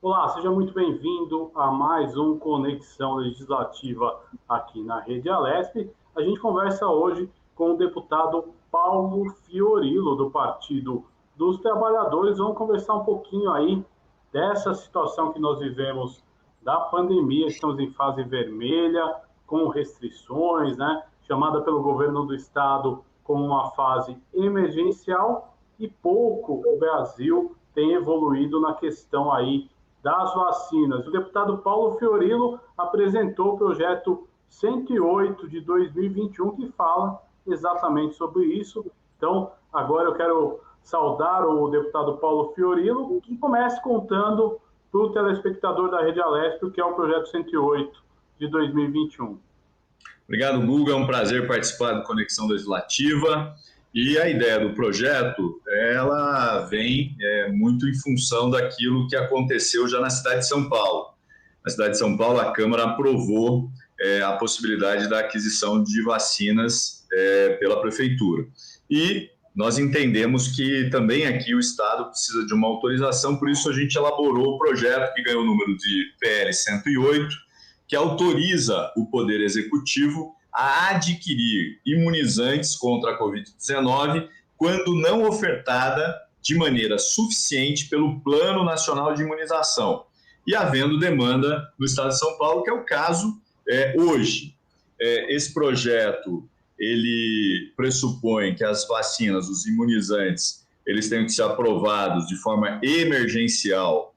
Olá, seja muito bem-vindo a mais um Conexão Legislativa aqui na Rede Alesp. A gente conversa hoje com o deputado Paulo Fiorilo, do Partido dos Trabalhadores. Vamos conversar um pouquinho aí dessa situação que nós vivemos da pandemia. Estamos em fase vermelha, com restrições, né? Chamada pelo governo do estado como uma fase emergencial, e pouco o Brasil tem evoluído na questão aí das vacinas. O deputado Paulo Fiorilo apresentou o projeto 108 de 2021, que fala exatamente sobre isso. Então, agora eu quero saudar o deputado Paulo Fiorilo, que comece contando para o telespectador da Rede Alesp o que é o projeto 108 de 2021. Obrigado, Guga. É um prazer participar do Conexão Legislativa. E a ideia do projeto, ela vem muito em função daquilo que aconteceu já na cidade de São Paulo. Na cidade de São Paulo, a Câmara aprovou a possibilidade da aquisição de vacinas pela Prefeitura. E nós entendemos que também aqui o Estado precisa de uma autorização, por isso a gente elaborou o projeto que ganhou o número de PL 108, que autoriza o Poder Executivo a adquirir imunizantes contra a Covid-19 quando não ofertada de maneira suficiente pelo Plano Nacional de Imunização e havendo demanda no Estado de São Paulo, que é o caso hoje. Esse projeto, ele pressupõe que as vacinas, os imunizantes, eles têm que ser aprovados de forma emergencial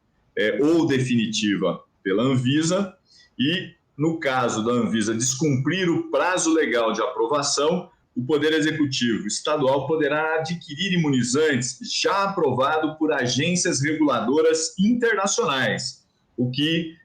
ou definitiva pela Anvisa e, no caso da Anvisa descumprir o prazo legal de aprovação, o Poder Executivo Estadual poderá adquirir imunizantes já aprovado por agências reguladoras internacionais, o que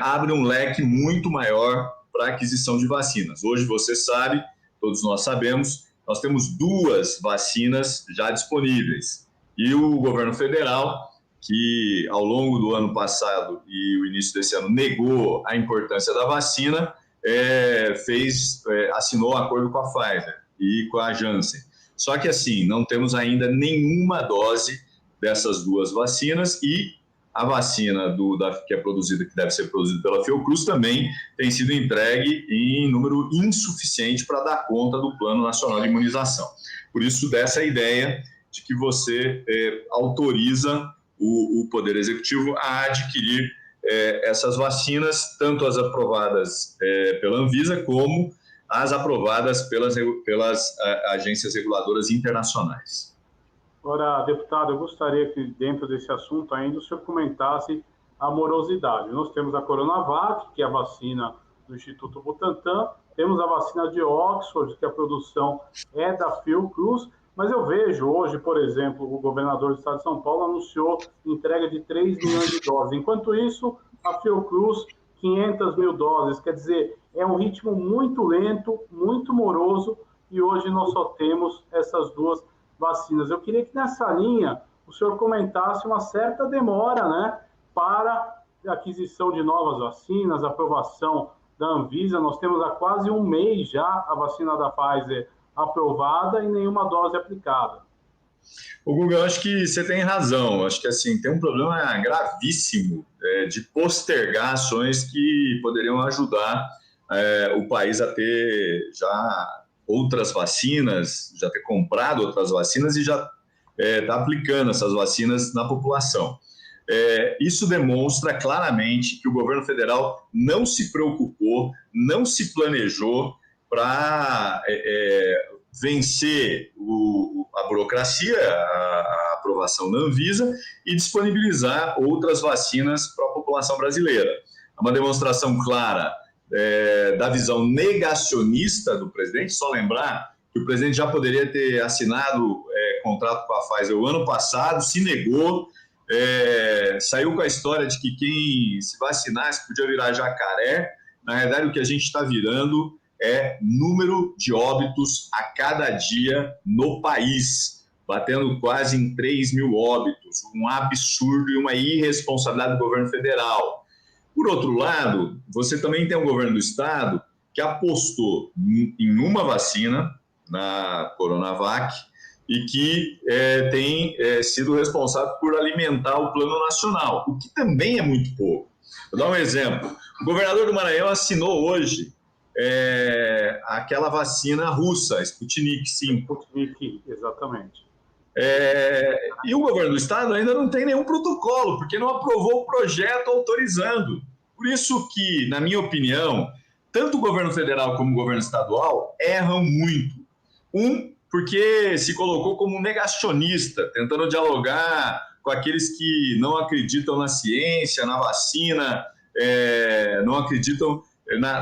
abre um leque muito maior para a aquisição de vacinas. Hoje, você sabe, todos nós sabemos, nós temos 2 vacinas já disponíveis. E o governo federal, que ao longo do ano passado e o início desse ano negou a importância da vacina, assinou acordo com a Pfizer e com a Janssen. Só que assim, não temos ainda nenhuma dose dessas 2 vacinas e a vacina que deve ser produzida pela Fiocruz também tem sido entregue em número insuficiente para dar conta do Plano Nacional de Imunização. Por isso, dessa ideia de que você autoriza o Poder Executivo a adquirir essas vacinas, tanto as aprovadas pela Anvisa, como as aprovadas pelas agências reguladoras internacionais. Agora, deputado, eu gostaria que dentro desse assunto ainda o senhor comentasse a morosidade. Nós temos a Coronavac, que é a vacina do Instituto Butantan, temos a vacina de Oxford, que a produção é da Fiocruz, mas eu vejo hoje, por exemplo, o governador do estado de São Paulo anunciou entrega de 3 milhões de doses. Enquanto isso, a Fiocruz, 500 mil doses. Quer dizer, é um ritmo muito lento, muito moroso, e hoje nós só temos essas 2 vacinas. Eu queria que nessa linha o senhor comentasse uma certa demora, né, para a aquisição de novas vacinas, aprovação da Anvisa. Nós temos há quase um mês já a vacina da Pfizer aprovada e nenhuma dose aplicada. O Guga, eu acho que você tem razão. Acho que assim, tem um problema gravíssimo de postergar ações que poderiam ajudar o país a ter já outras vacinas, já ter comprado outras vacinas e já está aplicando essas vacinas na população. Isso demonstra claramente que o governo federal não se preocupou, não se planejou para vencer a burocracia, a aprovação da Anvisa e disponibilizar outras vacinas para a população brasileira. É uma demonstração clara da visão negacionista do presidente. Só lembrar que o presidente já poderia ter assinado contrato com a Pfizer o ano passado, se negou, saiu com a história de que quem se vacinasse podia virar jacaré. Na realidade, o que a gente está virando é número de óbitos a cada dia no país, batendo quase em 3 mil óbitos, um absurdo e uma irresponsabilidade do governo federal. Por outro lado, você também tem um governo do estado que apostou em uma vacina, na Coronavac, e que tem sido responsável por alimentar o Plano Nacional, o que também é muito pouco. Vou dar um exemplo. O governador do Maranhão assinou hoje aquela vacina russa, Sputnik V. Sputnik, exatamente. E o governo do estado ainda não tem nenhum protocolo, porque não aprovou o projeto autorizando. Por isso que, na minha opinião, tanto o governo federal como o governo estadual erram muito. Porque se colocou como um negacionista, tentando dialogar com aqueles que não acreditam na ciência, na vacina, não acreditam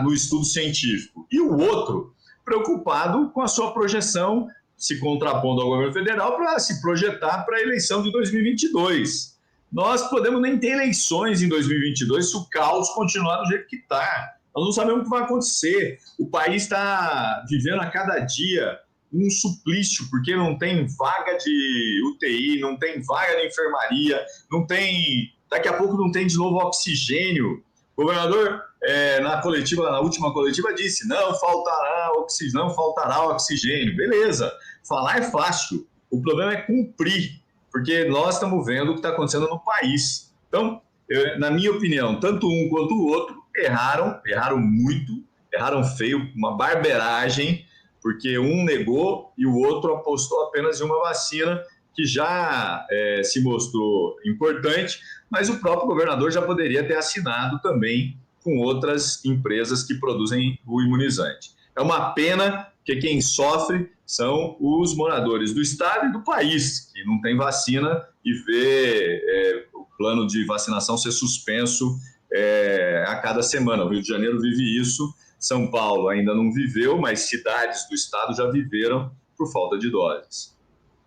no estudo científico. E o outro, preocupado com a sua projeção, se contrapondo ao governo federal para se projetar para a eleição de 2022. Nós podemos nem ter eleições em 2022 se o caos continuar do jeito que está. Nós não sabemos o que vai acontecer. O país está vivendo a cada dia um suplício, porque não tem vaga de UTI, não tem vaga de enfermaria, não tem, daqui a pouco não tem de novo oxigênio. O governador, na última coletiva, disse, não faltará oxigênio. Beleza, falar é fácil, o problema é cumprir, porque nós estamos vendo o que está acontecendo no país. Então, na minha opinião, tanto um quanto o outro erraram muito, erraram feio, uma barberagem, porque um negou e o outro apostou apenas em uma vacina que já se mostrou importante, mas o próprio governador já poderia ter assinado também com outras empresas que produzem o imunizante. É uma pena que quem sofre são os moradores do estado e do país, que não tem vacina e vê o plano de vacinação ser suspenso a cada semana. O Rio de Janeiro vive isso, São Paulo ainda não viveu, mas cidades do estado já viveram por falta de doses.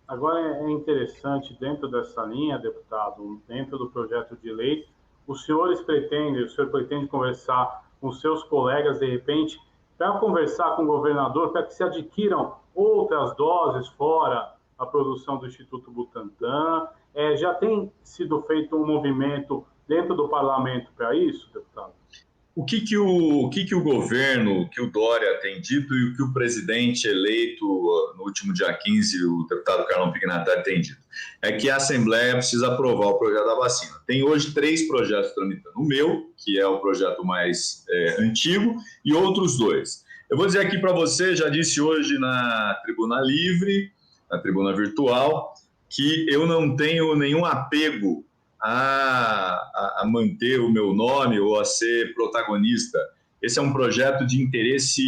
Agora é interessante, dentro dessa linha, deputado, dentro do projeto de lei, o senhor pretende conversar com seus colegas, de repente, para conversar com o governador, para que se adquiram outras doses fora a produção do Instituto Butantan? Já tem sido feito um movimento dentro do parlamento para isso, deputado? O que o governo, que o Dória tem dito e o que o presidente eleito no último dia 15, o deputado Carlão Pignatari, tem dito? É que a Assembleia precisa aprovar o projeto da vacina. Tem hoje 3 projetos tramitando. O meu, que é o projeto mais antigo, e outros 2. Eu vou dizer aqui para você, já disse hoje na Tribuna Livre, na Tribuna Virtual, que eu não tenho nenhum apego a manter o meu nome ou a ser protagonista. Esse é um projeto de interesse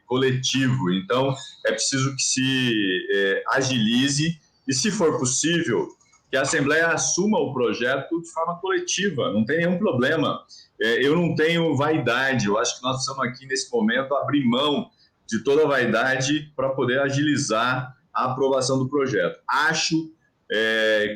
coletivo, então é preciso que se agilize e, se for possível, que a Assembleia assuma o projeto de forma coletiva, não tem nenhum problema. Eu não tenho vaidade, eu acho que nós precisamos aqui, nesse momento, abrir mão de toda a vaidade para poder agilizar a aprovação do projeto. Acho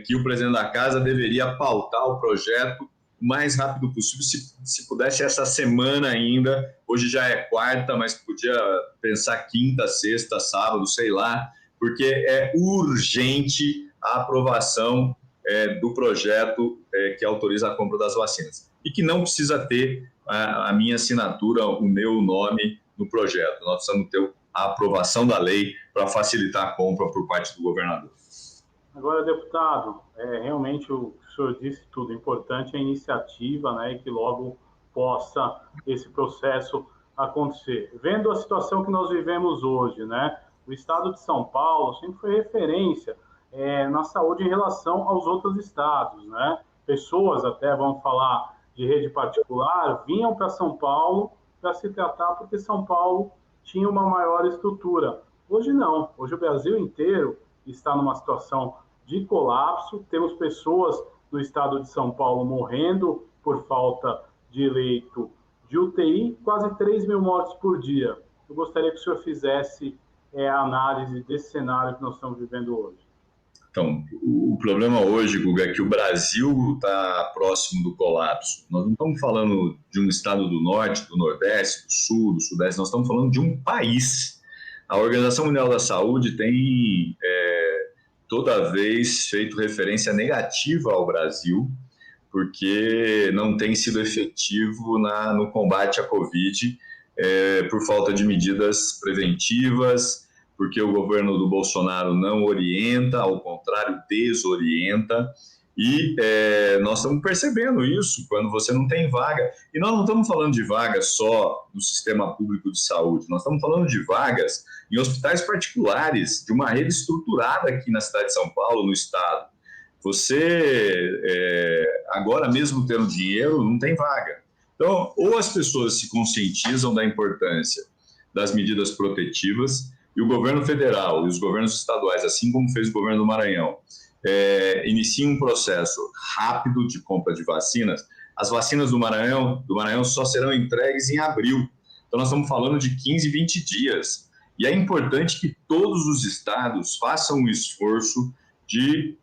que o presidente da casa deveria pautar o projeto o mais rápido possível, se pudesse essa semana ainda. Hoje já é quarta, mas podia pensar quinta, sexta, sábado, sei lá, porque é urgente a aprovação do projeto que autoriza a compra das vacinas. E que não precisa ter a minha assinatura, o meu nome no projeto. Nós precisamos ter a aprovação da lei para facilitar a compra por parte do governador. Agora, deputado, realmente o senhor disse tudo, importante é a iniciativa, né, e que logo possa esse processo acontecer. Vendo a situação que nós vivemos hoje, né, o estado de São Paulo sempre foi referência na saúde em relação aos outros estados, né? Pessoas até, vamos falar de rede particular, vinham para São Paulo para se tratar porque São Paulo tinha uma maior estrutura. Hoje não, hoje o Brasil inteiro está numa situação de colapso, temos pessoas no estado de São Paulo morrendo por falta de leito de UTI, quase 3 mil mortes por dia. Eu gostaria que o senhor fizesse a análise desse cenário que nós estamos vivendo hoje. Então, o problema hoje, Guga, é que o Brasil está próximo do colapso. Nós não estamos falando de um estado do norte, do nordeste, do sul, do sudeste, nós estamos falando de um país. A Organização Mundial da Saúde tem toda vez feito referência negativa ao Brasil, porque não tem sido efetivo no combate à Covid, por falta de medidas preventivas, porque o governo do Bolsonaro não orienta, ao contrário, desorienta. E nós estamos percebendo isso quando você não tem vaga. E nós não estamos falando de vagas só no sistema público de saúde, nós estamos falando de vagas em hospitais particulares, de uma rede estruturada aqui na cidade de São Paulo, no estado. Você, agora mesmo tendo dinheiro, não tem vaga. Então, ou as pessoas se conscientizam da importância das medidas protetivas, e o governo federal e os governos estaduais, assim como fez o governo do Maranhão, inicia um processo rápido de compra de vacinas. As vacinas do Maranhão só serão entregues em abril. Então, nós estamos falando de 15, 20 dias. E é importante que todos os estados façam um esforço de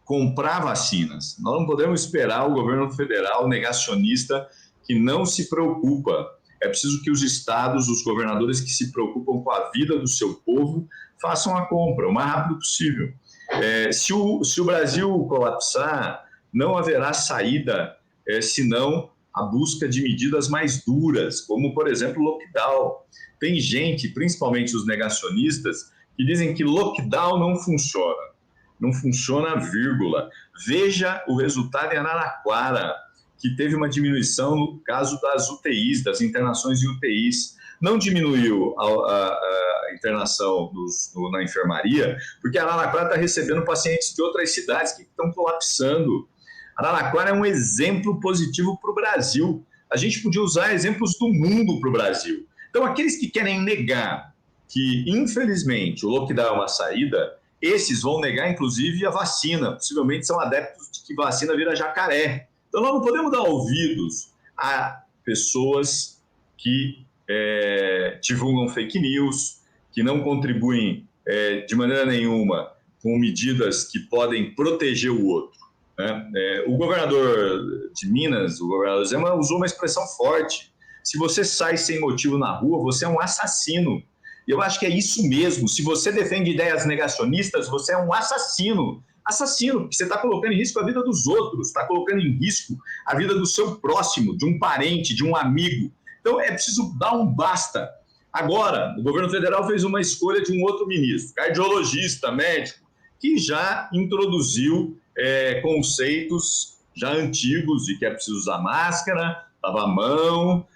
comprar vacinas. Nós não podemos esperar o governo federal negacionista que não se preocupa. É preciso que os estados, os governadores que se preocupam com a vida do seu povo, façam a compra o mais rápido possível. Se o Brasil colapsar, não haverá saída, senão a busca de medidas mais duras, como, por exemplo, lockdown. Tem gente, principalmente os negacionistas, que dizem que lockdown não funciona. Não funciona, vírgula. Veja o resultado em Araraquara, que teve uma diminuição no caso das UTIs, das internações em UTIs. Não diminuiu a internação na enfermaria, porque Araraquara está recebendo pacientes de outras cidades que estão colapsando. Araraquara é um exemplo positivo para o Brasil. A gente podia usar exemplos do mundo para o Brasil. Então, aqueles que querem negar que, infelizmente, o lockdown é uma saída, esses vão negar, inclusive, a vacina. Possivelmente são adeptos de que vacina vira jacaré. Então, nós não podemos dar ouvidos a pessoas que divulgam fake news, que não contribuem de maneira nenhuma com medidas que podem proteger o outro. Né? O governador de Minas, o governador Zema, usou uma expressão forte. Se você sai sem motivo na rua, você é um assassino. E eu acho que é isso mesmo. Se você defende ideias negacionistas, você é um assassino. Assassino, porque você está colocando em risco a vida dos outros, está colocando em risco a vida do seu próximo, de um parente, de um amigo. Então, é preciso dar um basta. Agora, o governo federal fez uma escolha de um outro ministro, cardiologista, médico, que já introduziu conceitos já antigos de que é preciso usar máscara, lavar a mão,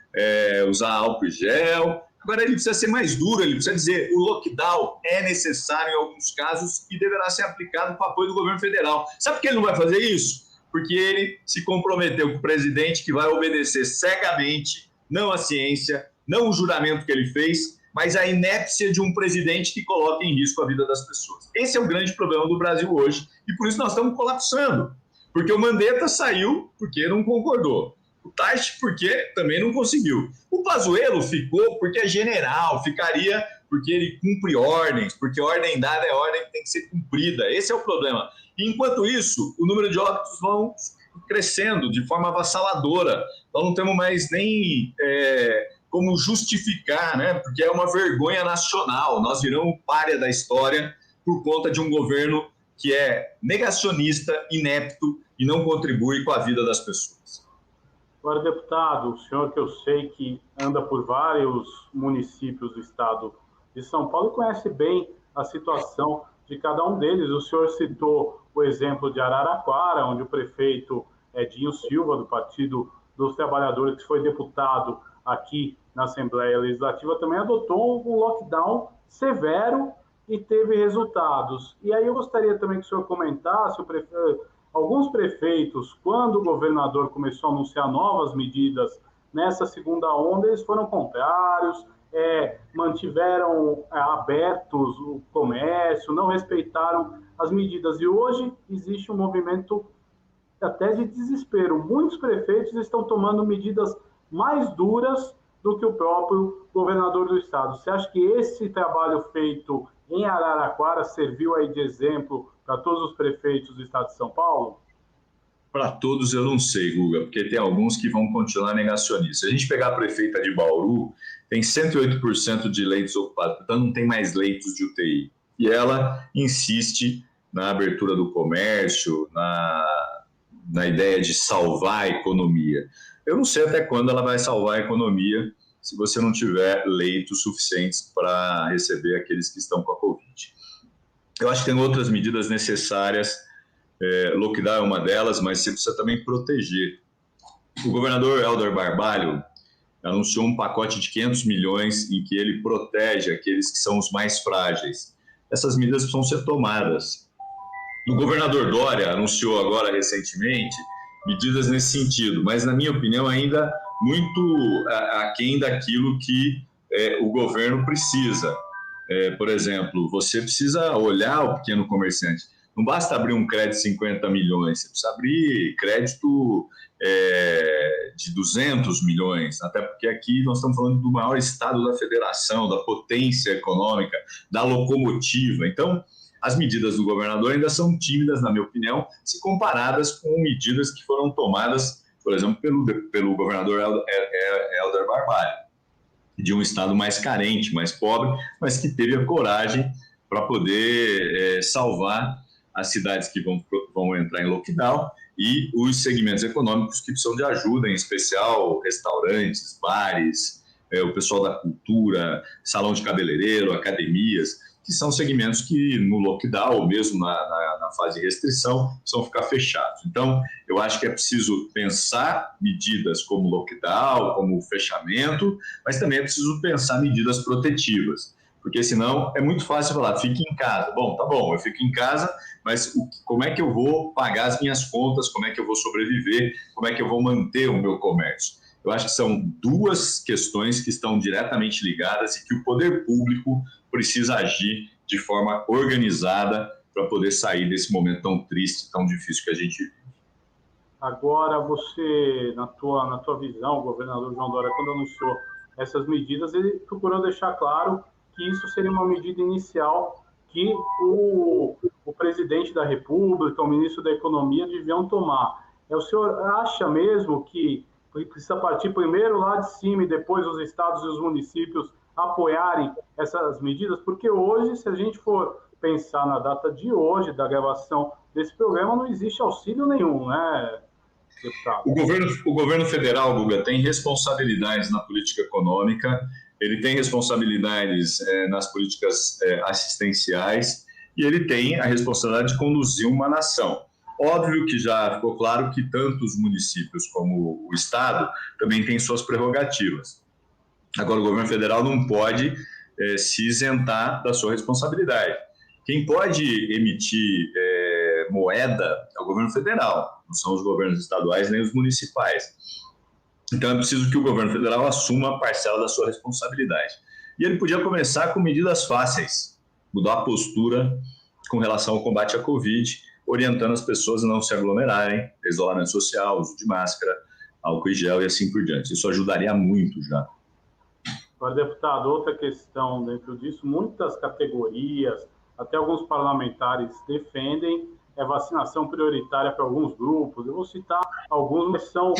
usar álcool e gel. Agora ele precisa ser mais duro, ele precisa dizer o lockdown é necessário em alguns casos e deverá ser aplicado com o apoio do governo federal. Sabe por que ele não vai fazer isso? Porque ele se comprometeu com o presidente que vai obedecer cegamente, não a ciência, não o juramento que ele fez, mas a inépcia de um presidente que coloca em risco a vida das pessoas. Esse é o grande problema do Brasil hoje e por isso nós estamos colapsando. Porque o Mandetta saiu porque não concordou. O Taish porque também não conseguiu. O Pazuello ficou porque é general, ficaria porque ele cumpre ordens, porque ordem dada é ordem que tem que ser cumprida. Esse é o problema. E, enquanto isso, o número de óbitos vão crescendo de forma avassaladora. Nós não temos mais nem como justificar, né? Porque é uma vergonha nacional. Nós viramos pária da história por conta de um governo que é negacionista, inepto e não contribui com a vida das pessoas. Agora, deputado, o senhor que eu sei que anda por vários municípios do estado de São Paulo e conhece bem a situação de cada um deles. O senhor citou o exemplo de Araraquara, onde o prefeito Edinho Silva, do Partido dos Trabalhadores, que foi deputado aqui na Assembleia Legislativa, também adotou um lockdown severo e teve resultados. E aí eu gostaria também que o senhor comentasse, alguns prefeitos, quando o governador começou a anunciar novas medidas nessa segunda onda, eles foram contrários, mantiveram abertos o comércio, não respeitaram as medidas. E hoje existe um movimento até de desespero. Muitos prefeitos estão tomando medidas mais duras do que o próprio governador do estado. Você acha que esse trabalho feito em Araraquara serviu aí de exemplo para todos os prefeitos do estado de São Paulo? Para todos eu não sei, Guga, porque tem alguns que vão continuar negacionistas. Se a gente pegar a prefeita de Bauru, tem 108% de leitos ocupados, então não tem mais leitos de UTI. E ela insiste na abertura do comércio, na ideia de salvar a economia. Eu não sei até quando ela vai salvar a economia, se você não tiver leitos suficientes para receber aqueles que estão com a Covid. Eu acho que tem outras medidas necessárias, lockdown é uma delas, mas você precisa também proteger. O governador Helder Barbalho anunciou um pacote de 500 milhões em que ele protege aqueles que são os mais frágeis. Essas medidas precisam ser tomadas. O governador Dória anunciou agora recentemente medidas nesse sentido, mas na minha opinião ainda muito aquém daquilo que o governo precisa. Por exemplo, você precisa olhar o pequeno comerciante. Não basta abrir um crédito de 50 milhões, você precisa abrir crédito de 200 milhões, até porque aqui nós estamos falando do maior estado da federação, da potência econômica, da locomotiva. Então, as medidas do governador ainda são tímidas, na minha opinião, se comparadas com medidas que foram tomadas, por exemplo, pelo governador Helder Barbalho, de um estado mais carente, mais pobre, mas que teve a coragem para poder salvar as cidades que vão entrar em lockdown e os segmentos econômicos que precisam de ajuda, em especial restaurantes, bares, o pessoal da cultura, salão de cabeleireiro, academias, que são segmentos que no lockdown ou mesmo na fase de restrição precisam ficar fechados. Então, eu acho que é preciso pensar medidas como lockdown, como fechamento, mas também é preciso pensar medidas protetivas, porque senão é muito fácil falar, fique em casa. Bom, tá bom, eu fico em casa, mas como é que eu vou pagar as minhas contas, como é que eu vou sobreviver, como é que eu vou manter o meu comércio? Eu acho que são duas questões que estão diretamente ligadas e que o poder público precisa agir de forma organizada para poder sair desse momento tão triste, tão difícil que a gente vive. Agora, você, na tua visão, o governador João Dória, quando anunciou essas medidas, ele procurou deixar claro que isso seria uma medida inicial que o presidente da República, o ministro da Economia deviam tomar. O senhor acha mesmo que precisa partir primeiro lá de cima e depois os estados e os municípios apoiarem essas medidas? Porque hoje, se a gente for pensar na data de hoje, da gravação desse programa, não existe auxílio nenhum, né, deputado? O governo federal, Guga, tem responsabilidades na política econômica, ele tem responsabilidades nas políticas assistenciais e ele tem a responsabilidade de conduzir uma nação. Óbvio que já ficou claro que tanto os municípios como o Estado também têm suas prerrogativas. Agora, o governo federal não pode se isentar da sua responsabilidade. Quem pode emitir moeda é o governo federal, não são os governos estaduais nem os municipais. Então, é preciso que o governo federal assuma a parcela da sua responsabilidade. E ele podia começar com medidas fáceis, mudar a postura com relação ao combate à Covid, orientando as pessoas a não se aglomerarem, isolamento social, uso de máscara, álcool em gel e assim por diante. Isso ajudaria muito já. Agora, deputado, outra questão dentro disso, muitas categorias, até alguns parlamentares defendem vacinação prioritária para alguns grupos. Eu vou citar alguns, mas são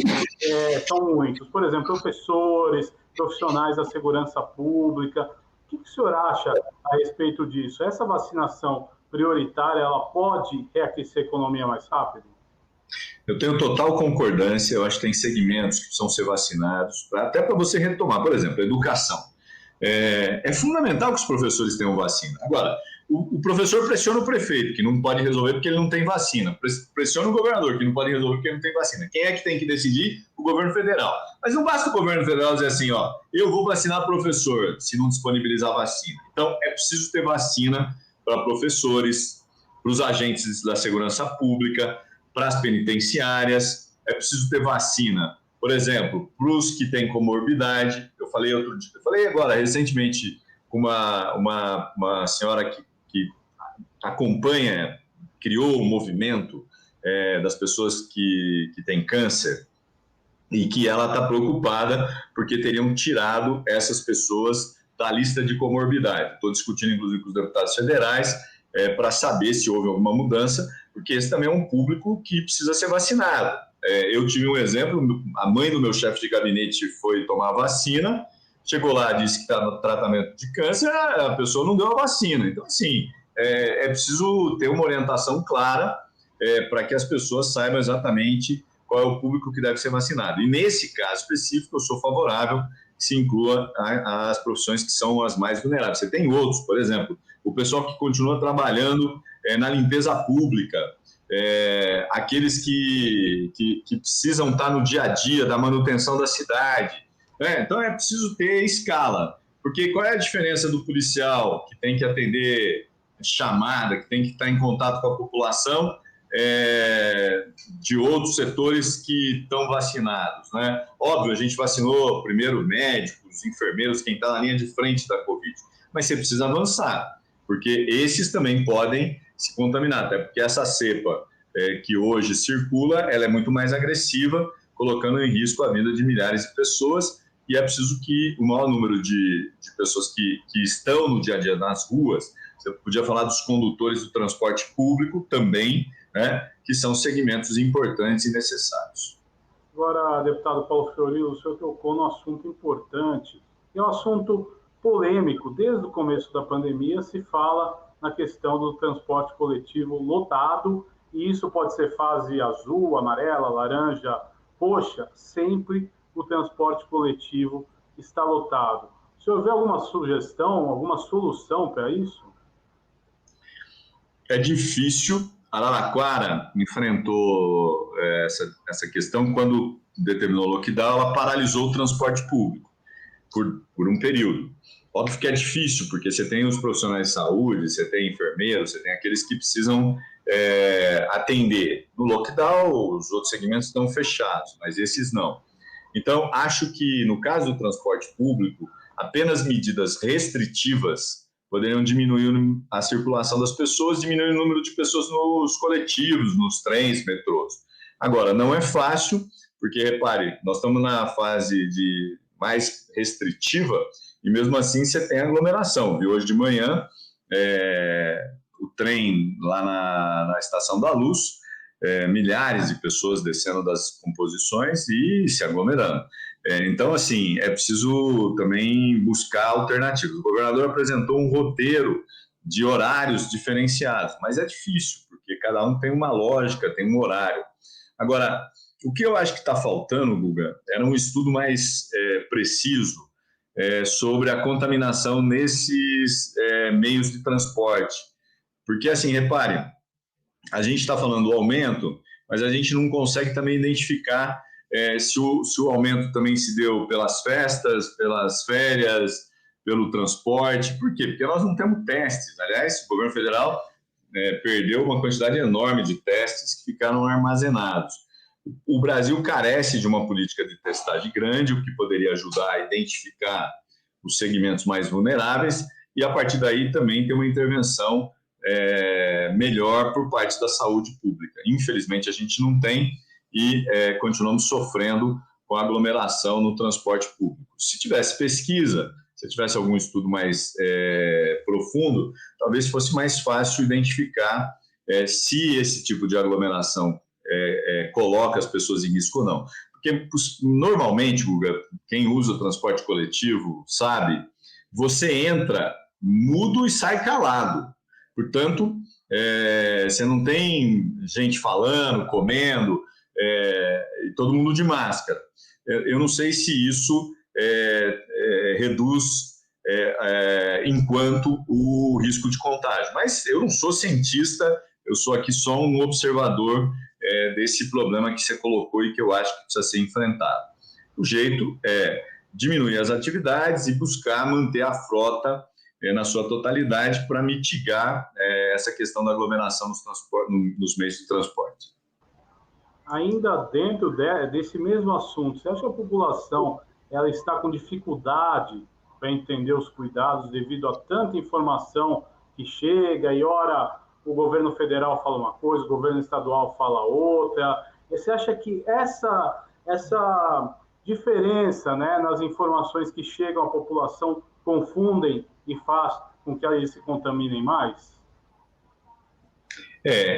muitos. Por exemplo, professores, profissionais da segurança pública. O que o senhor acha a respeito disso? Essa vacinação prioritária, ela pode reaquecer a economia mais rápido? Eu tenho total concordância, eu acho que tem segmentos que precisam ser vacinados, até para você retomar, por exemplo, a educação. É fundamental que os professores tenham vacina. Agora, o professor pressiona o prefeito, que não pode resolver porque ele não tem vacina. Pressiona o governador, que não pode resolver porque ele não tem vacina. Quem é que tem que decidir? O governo federal. Mas não basta o governo federal dizer assim, ó, eu vou vacinar professor, se não disponibilizar vacina. Então, é preciso ter vacina para professores, para os agentes da segurança pública, para as penitenciárias, é preciso ter vacina, por exemplo, para os que têm comorbidade. Eu falei agora, recentemente, com uma senhora que acompanha, criou um movimento das pessoas que têm câncer e que ela está preocupada porque teriam tirado essas pessoas da lista de comorbidade. Estou discutindo, inclusive, com os deputados federais para saber se houve alguma mudança, porque esse também é um público que precisa ser vacinado. Eu tive um exemplo, a mãe do meu chefe de gabinete foi tomar a vacina, chegou lá, disse que está no tratamento de câncer, a pessoa não deu a vacina. Então, assim, é preciso ter uma orientação clara para que as pessoas saibam exatamente qual é o público que deve ser vacinado. E nesse caso específico, eu sou favorável se inclua as profissões que são as mais vulneráveis. Você tem outros, por exemplo, o pessoal que continua trabalhando na limpeza pública, aqueles que precisam estar no dia a dia da manutenção da cidade. Então é preciso ter escala, porque qual é a diferença do policial que tem que atender chamada, que tem que estar em contato com a população, de outros setores que estão vacinados, né? Óbvio, a gente vacinou primeiro médicos, enfermeiros, quem está na linha de frente da Covid, mas você precisa avançar, porque esses também podem se contaminar, até porque essa cepa que hoje circula, ela é muito mais agressiva, colocando em risco a vida de milhares de pessoas, e é preciso que o maior número de pessoas que estão no dia a dia nas ruas, você podia falar dos condutores do transporte público também, né, que são segmentos importantes e necessários. Agora, deputado Paulo Fiorilo, o senhor tocou num assunto importante, é um assunto polêmico. Desde o começo da pandemia se fala na questão do transporte coletivo lotado, e isso pode ser fase azul, amarela, laranja, roxa, sempre o transporte coletivo está lotado. O senhor vê alguma sugestão, alguma solução para isso? É difícil. Araraquara enfrentou essa questão quando determinou o lockdown, ela paralisou o transporte público por um período. Óbvio que é difícil, porque você tem os profissionais de saúde, você tem enfermeiros, você tem aqueles que precisam atender. No lockdown, os outros segmentos estão fechados, mas esses não. Então, acho que no caso do transporte público, apenas medidas restritivas poderiam diminuir a circulação das pessoas, diminuir o número de pessoas nos coletivos, nos trens, metrôs. Agora, não é fácil, porque, repare, nós estamos na fase mais restritiva e, mesmo assim, você tem aglomeração. Vi hoje de manhã o trem lá na Estação da Luz, milhares de pessoas descendo das composições e se aglomerando. Então, assim, é preciso também buscar alternativas. O governador apresentou um roteiro de horários diferenciados, mas é difícil, porque cada um tem uma lógica, tem um horário. Agora, o que eu acho que está faltando, Guga, era um estudo mais preciso sobre a contaminação nesses meios de transporte. Porque, assim, repare, a gente está falando do aumento, mas a gente não consegue também identificar se o aumento também se deu pelas festas, pelas férias, pelo transporte. Por quê? Porque nós não temos testes. Aliás, o governo federal perdeu uma quantidade enorme de testes que ficaram armazenados. O Brasil carece de uma política de testagem grande, o que poderia ajudar a identificar os segmentos mais vulneráveis e, a partir daí, também ter uma intervenção melhor por parte da saúde pública. Infelizmente, a gente não tem e continuamos sofrendo com a aglomeração no transporte público. Se tivesse pesquisa, se tivesse algum estudo mais profundo, talvez fosse mais fácil identificar se esse tipo de aglomeração coloca as pessoas em risco ou não. Porque, normalmente, Guga, quem usa o transporte coletivo sabe, você entra mudo e sai calado. Portanto, você não tem gente falando, comendo, e todo mundo de máscara. Eu não sei se isso reduz enquanto o risco de contágio. Mas eu não sou cientista, eu sou aqui só um observador desse problema que você colocou e que eu acho que precisa ser enfrentado. O jeito é diminuir as atividades e buscar manter a frota na sua totalidade para mitigar essa questão da aglomeração nos meios de transporte. Ainda dentro desse mesmo assunto, você acha que a população ela está com dificuldade para entender os cuidados devido a tanta informação que chega e, ora, o governo federal fala uma coisa, o governo estadual fala outra? E você acha que essa diferença, né, nas informações que chegam à população confundem e faz com que eles se contaminem mais?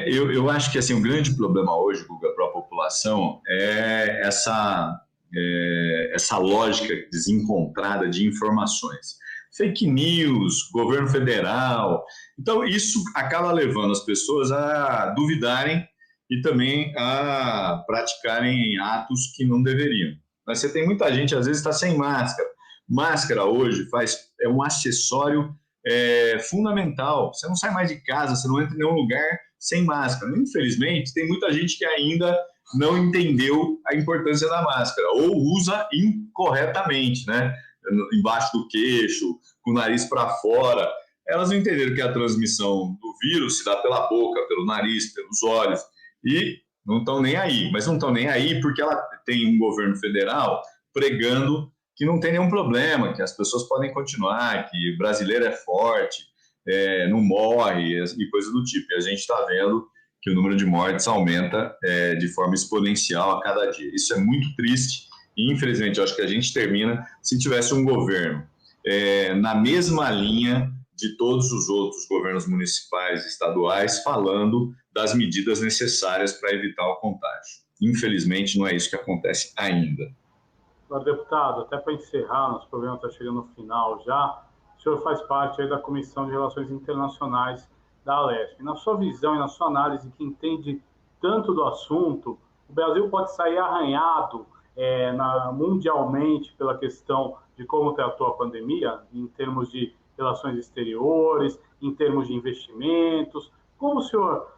Eu acho que assim, o grande problema hoje, Guga, para a população é essa lógica desencontrada de informações. Fake news, governo federal. Então, isso acaba levando as pessoas a duvidarem e também a praticarem atos que não deveriam. Mas você tem muita gente, às vezes, está sem máscara. Máscara hoje é um acessório fundamental. Você não sai mais de casa, você não entra em nenhum lugar sem máscara. Infelizmente, tem muita gente que ainda não entendeu a importância da máscara ou usa incorretamente, né? Embaixo do queixo, com o nariz para fora. Elas não entenderam que a transmissão do vírus se dá pela boca, pelo nariz, pelos olhos, e não estão nem aí. Mas não estão nem aí porque ela tem um governo federal pregando que não tem nenhum problema, que as pessoas podem continuar, que brasileiro é forte, não morre e coisa do tipo. E a gente está vendo que o número de mortes aumenta de forma exponencial a cada dia. Isso é muito triste e, infelizmente, eu acho que a gente termina se tivesse um governo na mesma linha de todos os outros governos municipais e estaduais falando das medidas necessárias para evitar o contágio. Infelizmente, não é isso que acontece ainda. Agora, deputado, até para encerrar, nosso programa está chegando no final já, o senhor faz parte aí da Comissão de Relações Internacionais da Alesp. Na sua visão e na sua análise, que entende tanto do assunto, o Brasil pode sair arranhado mundialmente pela questão de como tratou a pandemia, em termos de relações exteriores, em termos de investimentos. Como o senhor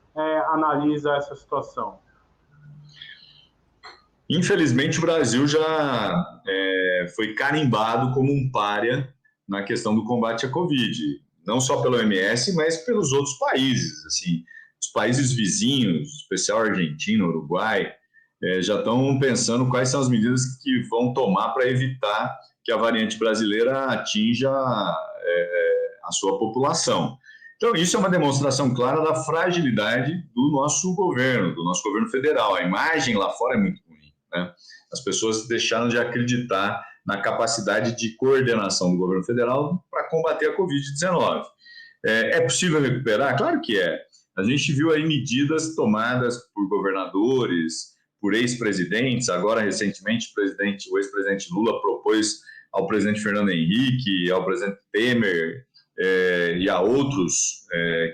analisa essa situação? Infelizmente, o Brasil já foi carimbado como um pária na questão do combate à Covid, não só pela OMS, mas pelos outros países. Assim, os países vizinhos, em especial a Argentina, o Uruguai, já estão pensando quais são as medidas que vão tomar para evitar que a variante brasileira atinja a sua população. Então, isso é uma demonstração clara da fragilidade do nosso governo federal. A imagem lá fora é muito ruim, né? As pessoas deixaram de acreditar na capacidade de coordenação do governo federal para combater a Covid-19. É possível recuperar? Claro que é. A gente viu aí medidas tomadas por governadores, por ex-presidentes. Agora, recentemente, o ex-presidente Lula propôs ao presidente Fernando Henrique, ao presidente Temer e a outros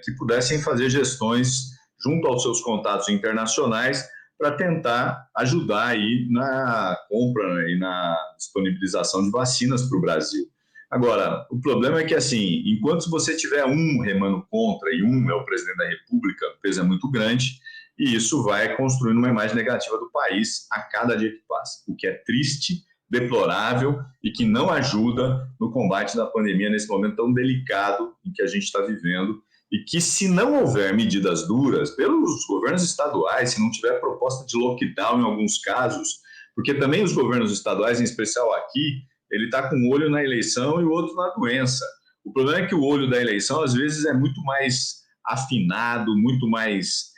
que pudessem fazer gestões junto aos seus contatos internacionais para tentar ajudar aí na compra e na disponibilização de vacinas para o Brasil. Agora, o problema é que, assim, enquanto você tiver um remando contra e um é o presidente da República, o peso é muito grande e isso vai construindo uma imagem negativa do país a cada dia que passa, o que é triste, deplorável e que não ajuda no combate da pandemia nesse momento tão delicado em que a gente está vivendo e que, se não houver medidas duras pelos governos estaduais, se não tiver proposta de lockdown em alguns casos, porque também os governos estaduais, em especial aqui, ele está com um olho na eleição e o outro na doença. O problema é que o olho da eleição, às vezes, é muito mais afinado, muito mais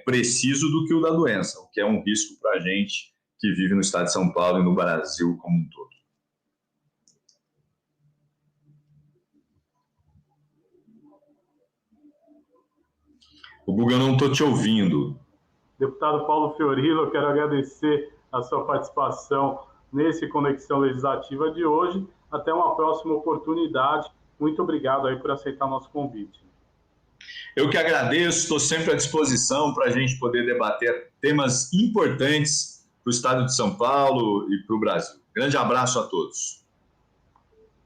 preciso do que o da doença, o que é um risco para a gente que vive no estado de São Paulo e no Brasil como um todo. O Guga, eu não estou te ouvindo. Deputado Paulo Fiorilo, eu quero agradecer a sua participação nesse Conexão Legislativa de hoje. Até uma próxima oportunidade. Muito obrigado aí por aceitar nosso convite. Eu que agradeço, estou sempre à disposição para a gente poder debater temas importantes para o estado de São Paulo e para o Brasil. Grande abraço a todos.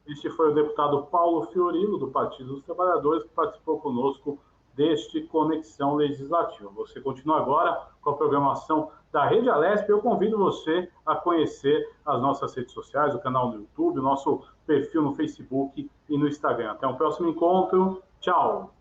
Este foi o deputado Paulo Fiorilo, do Partido dos Trabalhadores, que participou conosco deste Conexão Legislativa. Você continua agora com a programação da Rede Alesp. Eu convido você a conhecer as nossas redes sociais, o canal no YouTube, o nosso perfil no Facebook e no Instagram. Até um próximo encontro. Tchau!